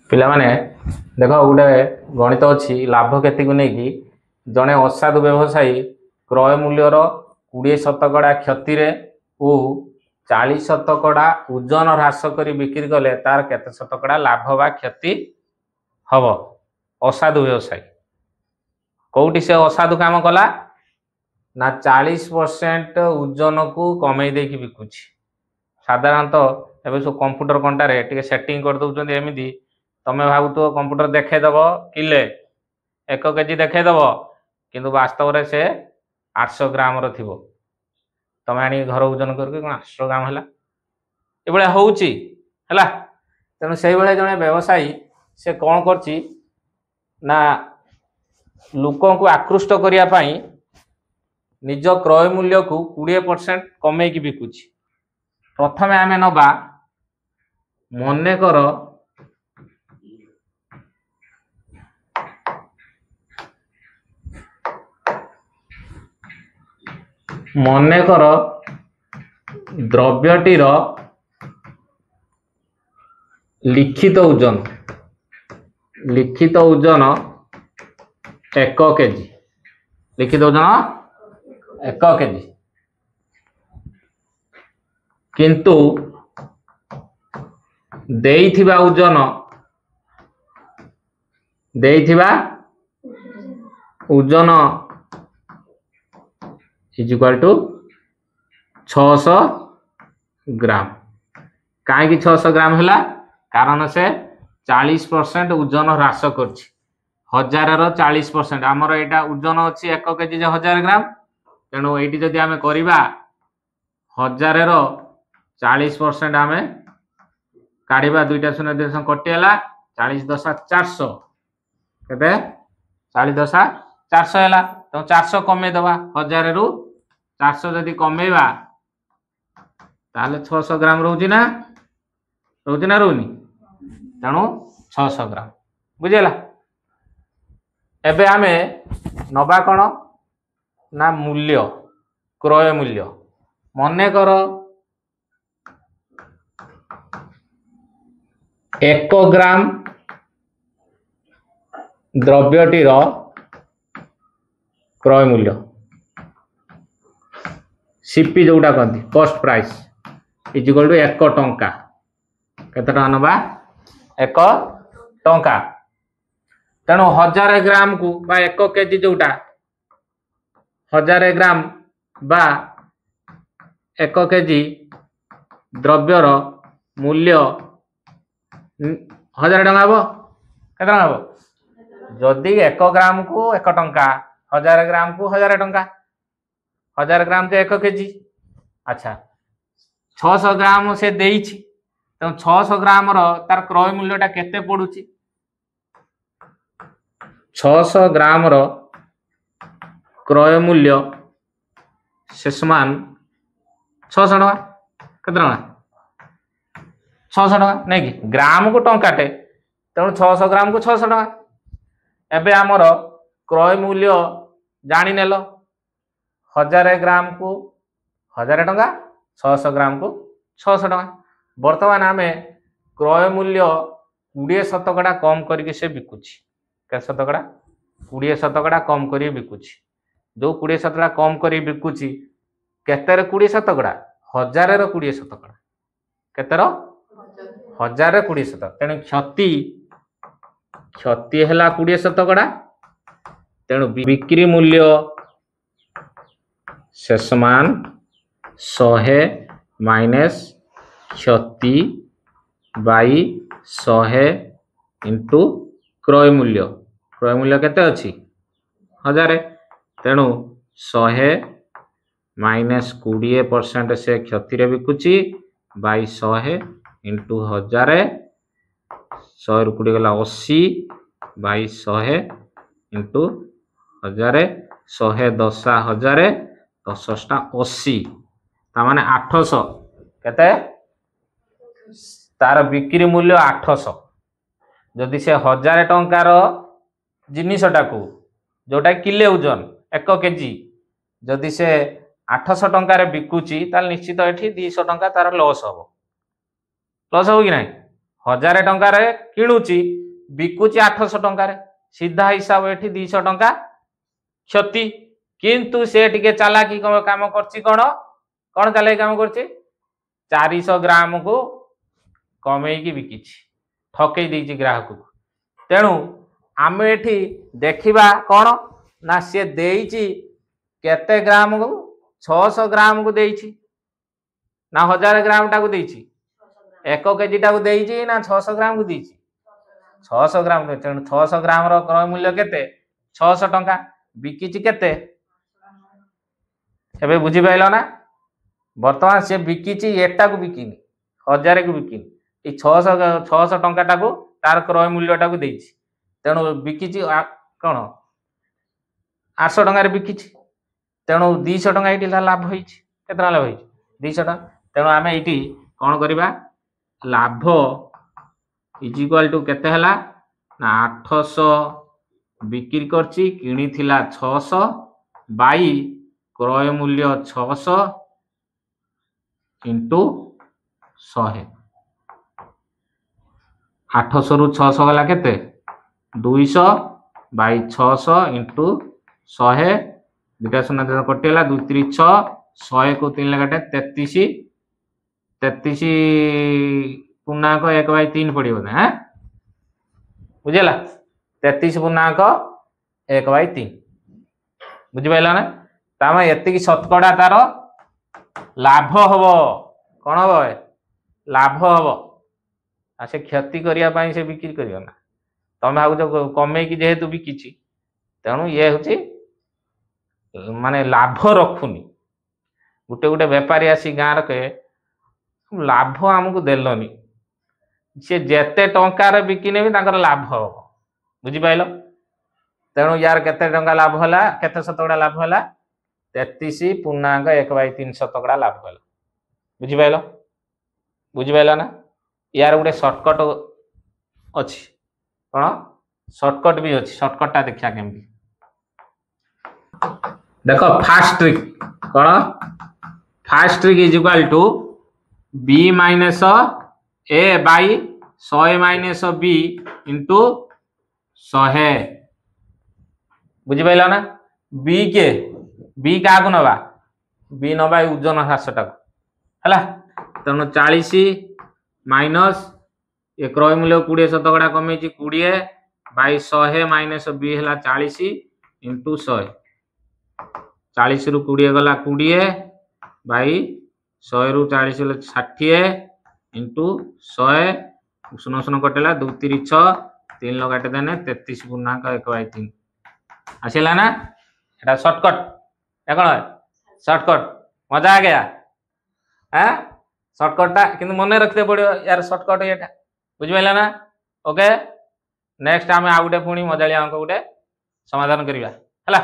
पिला माने देख गोटे गणित अच्छी लाभ क्षति को लेकिन जड़े असाधु व्यवसायी क्रय मूल्यर 20% क्षति और 40% ओजन ह्रास कर बिक्री कले तार केते शतकड़ा लाभ बा क्षति हम असाधु व्यवसायी कौटी से असाधु काम कला ना 40% ओजन को कमे देकी बिकुची। साधारणतः एवं सब कंप्यूटर कंटारे टे सेटिंग कर दउछन एमिदी तमें भावु तो कंप्यूटर देखेदब किले 1 केजी देखेदब किंतु वास्तव रे से 800 ग्राम रो थिबो तमें आनी घर ओजन करके 800 ग्राम हला ए होउची हला। तेणु से जड़े व्यवसायी से कौन करची ना लोकों को आकृष्ट करिया पाई निज क्रय मूल्य को 20% कमे की बिकुची। प्रथमे आमे नबा मने कर द्रव्यटीर लिखित ओजन 1 केजी लिखित ओजन 1 केजी किंतु देइथिबा ओजन इज इक्वल टू 600 ग्राम। कहीं 600 ग्राम है कारण से 40% ओजन ह्रास कर 1000 आमर यहाँ ओजन अच्छी 1 केजी 1000 ग्राम तेणु ये जदि आम करवा 1000 40% आम काढ़ा 2टा 0 2 कटिगला 40 10 400 के 40 10 400 है तो 400 कमे दबा 1000 रु 400 जदि कमेवा ताले 600 ग्राम रोची ना रोनी तेणु 600 ग्राम बुझेला। एबे आमे नबा कौन ना मूल्य क्रय मूल्य मने कर 1 ग्राम द्रव्यटीर क्रय मूल्य सीपी जोटा कहती cost price is equal to 1 टंका केते टका नबा 1 टंका। तेणु 1000 ग्राम को बा 1 केजी जोटा 1000 ग्राम बा 1 केजी द्रव्यर मूल्य 1000 टका हम केते टका हम जदि 1 ग्राम को 1 टंका 1000 ग्राम को 1000 टंका 1000 ग्राम तो 1 केजी अच्छा 600 ग्राम से देइछि तो 600 ग्राम रो तार क्रय मूल्यटा केते पडुछि 600 ग्राम रो क्रय मूल्य से समान 600 टका केते टका 600 टका नहीं कि ग्राम को टंकाटे तेणु 600 ग्राम को 600 टका। एबे आमर क्रय मूल्य जानी नेलो 1000 ग्राम को 1000 टका 600 ग्राम को 600 टका। वर्तमान आमे क्रय मूल्य 20% कम करके से बिकुची के शतकड़ा 20% कम कर बिकुची जो 20% कम कर बिकुची केतेर 20% 1000 20% केतेर 1000 20% तेणु क्षति है 20% तेणु बिक्री मूल्य से समान 100 माइनस क्षति बाई 100 इंटू क्रय मूल्य केते अच्छी 1000 तेणु 100 माइनस 20% से क्षति रे बिकुची बाई 100 इंटू 1000 100 रु 20 गला 80 बाई 100 इंटू 1000 100 10 1000 10 80 तामाने 800 केते तार बिक्री मूल्य 800 जदि से 1000 टंकार जिनिसटा को जोटा किले ओजन 1 केजी जदि से 800 टंकार बिकुची ताल निश्चित एठी 200 टंका तार लॉस हो कि नहीं 1000 टंकार किणुची बिकुची 800 टंकार सीधा हिसाब एठी 200 टंका क्षति किंतु से टिके चालाकी काम करछि कौन चालाकी काम करछि 400 ग्राम को कमे की बिकिछि ठकई देछि ग्राहक को तेणु आम एठी देखिबा कौन ना से देछि केते ग्राम को 600 ग्राम को देछि ना 1000 ग्राम टा को देछि 1 केजी टा को देछि ना 600 ग्राम को देछि 600 ग्राम तेणु 600 ग्राम रो क्रय मूल्य केते 600 टंका बिकिछि केते एबे बुझी पाइलो ना वर्तमान से बिकिछि एटा को बिकिनी 1000 को बिकिनी 600 टंका टा को तार क्रय मूल्य टा को देछि तेणु बिकिछि कौन 800 टंका रे बिकिछि तेणु 200 टंका एठी लाभ होइछि केतना लाभ होइछि 200 टंका तेणु आमे एठी कौन करिबा लाभ इज इक्वल टू केते हला ना 800 बिक्री करछि किणी थिला 600 बाई क्रय मूल्य 600 इंटू 100 800 रु 600 गला केते 200 बाई 600 इंटू 100 दुटा शून्य कटिला 2 3 6 100 को 3 लगाटे 33 पूर्णांक 1/3 पड़िबो ना हैं बुझेला 33 पूर्णांक 1/3 बुझि पाइला ना तामे एतिकी शतकड़ा तार लाभ हबो कोन हबो लाभ हबो आ से क्षति करिया पई से बिक्री करियो ना तमे भाउ जो कमे की जेहेतु बिकिछि तेणु ये होची माने लाभ रखुनी गुटे गुटे व्यापारी आसी गाँ रखे लाभ आमको देलोनी से जेते टंकार बिकिने भी तांकर लाभ हो बुझी पाइलो तेणु यार केते टंका लाभ होला केते शतकड़ा लाभ होला 33 पूर्णांक 1/3 शतकड़ा लाभ होला बुझी पाइलो ना यार गोटे शॉर्टकट अछि कोन शॉर्टकट भी अछि शॉर्टकट ता देखिया केमती देखो फास्ट ट्रिक कोन fast trick is equal to b minus a by 100 minus b into 100 बुझी पाइला ना b का को नबा b नबा ओजन ह्रासटा हला तेणु 40 माइनस ए क्रय मूल्य 20 शतकड़ा कमे 20 बाई 100 माइनस b हला 40 इंटू 100 40 रु 20 गला 20 बाई 100 रु 40 हला 60 इंटू 100 शून्य शून्य कटेला 2 3 6 3 लगाटे देने 33 पूर्णांक 1/3 आसिला ना एटा शॉर्टकट देखो शॉर्टकट मजा आ गया हैं शॉर्टकट टा किंतु मन रखते पड़ियो यार शॉर्टकट एटा बुझ पाइला ना ओके नेक्स्ट आमे आ गुटे पुणी मजालिया अंक गुटे समाधान करिवा हला।